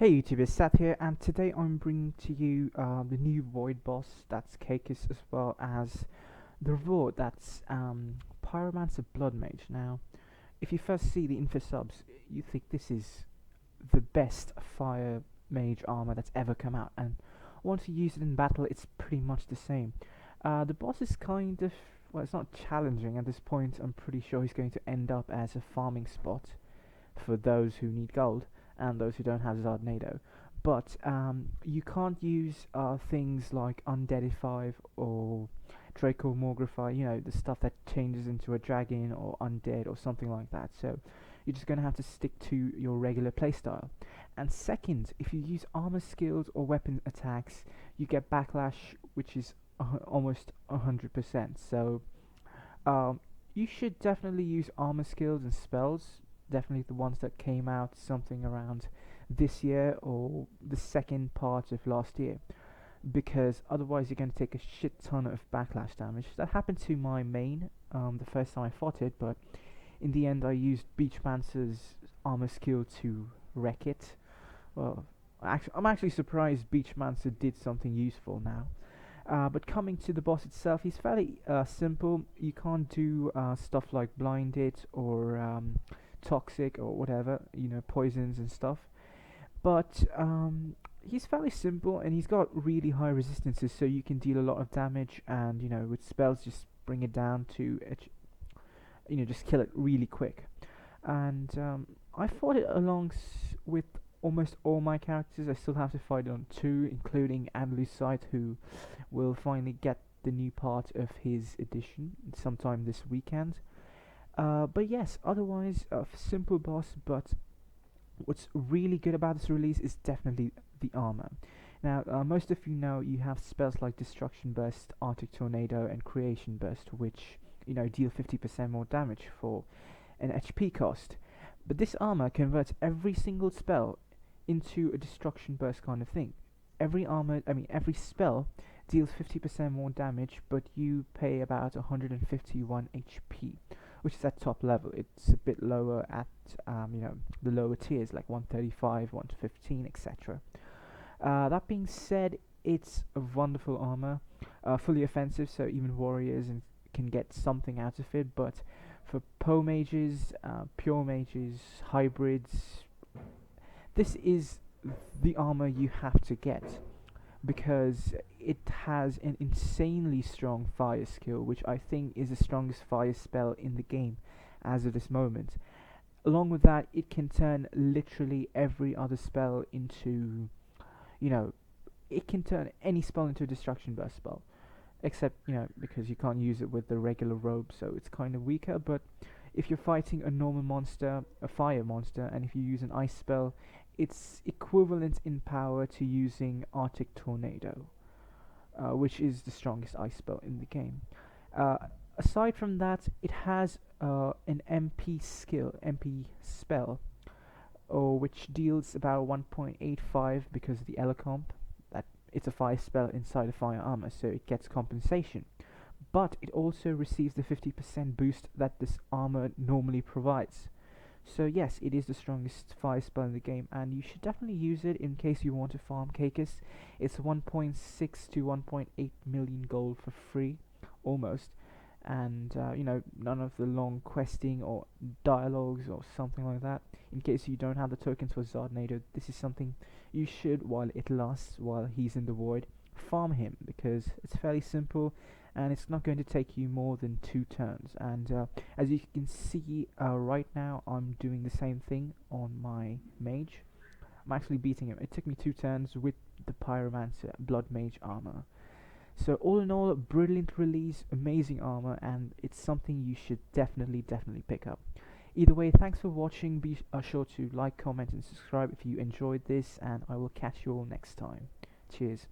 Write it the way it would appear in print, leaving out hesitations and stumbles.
Hey YouTube, it's Seth here, and today I'm bringing to you the new Void boss, that's Caecus, as well as the reward, that's Pyromancer Bloodmage. Now, if you first see the info subs, you think this is the best fire mage armor that's ever come out, and once you use it in battle, it's pretty much the same. The boss is kind of, well, it's not challenging at this point. I'm pretty sure he's going to end up as a farming spot for those who need gold and those who don't have Zardnado. But you can't use things like Undeadify or Dracomorgrify, the stuff that changes into a dragon or undead or something like that. So you're just going to have to stick to your regular playstyle. And second, if you use armor skills or weapon attacks, you get backlash, which is almost 100%. So you should definitely use armor skills and spells, definitely the ones that came out something around this year or the second part of last year, because otherwise you're going to take a shit ton of backlash damage. That happened to my main the first time I fought it, but in the end I used Beachmancer's armor skill to wreck it. Well, I'm actually surprised Beachmancer did something useful now. But coming to the boss itself, he's fairly simple. You can't do stuff like blind it or toxic or whatever, poisons and stuff. But he's fairly simple, and he's got really high resistances, so you can deal a lot of damage, and with spells just bring it down to just kill it really quick. And I fought it along with almost all my characters. I still have to fight it on 2, including Adlusite, who will finally get the new part of his edition sometime this weekend. But yes, otherwise a simple boss, but what's really good about this release is definitely the armor. Now, most of you know you have spells like Destruction Burst, Arctic Tornado, and Creation Burst, which deal 50% more damage for an HP cost. But this armor converts every single spell into a Destruction Burst kind of thing. Every spell deals 50% more damage, but you pay about 151 HP, which is at top level. It's a bit lower at the lower tiers like 135, 115, etc. That being said, it's a wonderful armor, fully offensive, so even warriors can get something out of it. But for mages, pure mages, hybrids, this is the armor you have to get, because it has an insanely strong fire skill, which I think is the strongest fire spell in the game as of this moment. Along with that, it can turn literally every other spell into, it can turn any spell into a Destruction Burst spell, except, because you can't use it with the regular robe, so it's kind of weaker. But if you're fighting a normal monster, a fire monster, and if you use an ice spell, it's equivalent in power to using Arctic Tornado, which is the strongest ice spell in the game. Aside from that, it has an MP spell, which deals about 1.85 because of the Elecomp. That it's a fire spell inside a fire armor, so it gets compensation. But it also receives the 50% boost that this armor normally provides. So yes, it is the strongest fire spell in the game, and you should definitely use it in case you want to farm Caecus. It's 1.6 to 1.8 million gold for free, almost. And none of the long questing or dialogues or something like that. In case you don't have the tokens for Zardnado, this is something you should, while it lasts, while he's in the void, farm him, because it's fairly simple and it's not going to take you more than 2 turns. And as you can see right now, I'm doing the same thing on my mage. I'm actually beating him. It took me 2 turns with the Pyromancer Bloodmage armor. So all in all, brilliant release, amazing armor, and it's something you should definitely pick up. Either way, thanks for watching. Be sure to like, comment, and subscribe if you enjoyed this, and I will catch you all next time. Cheers.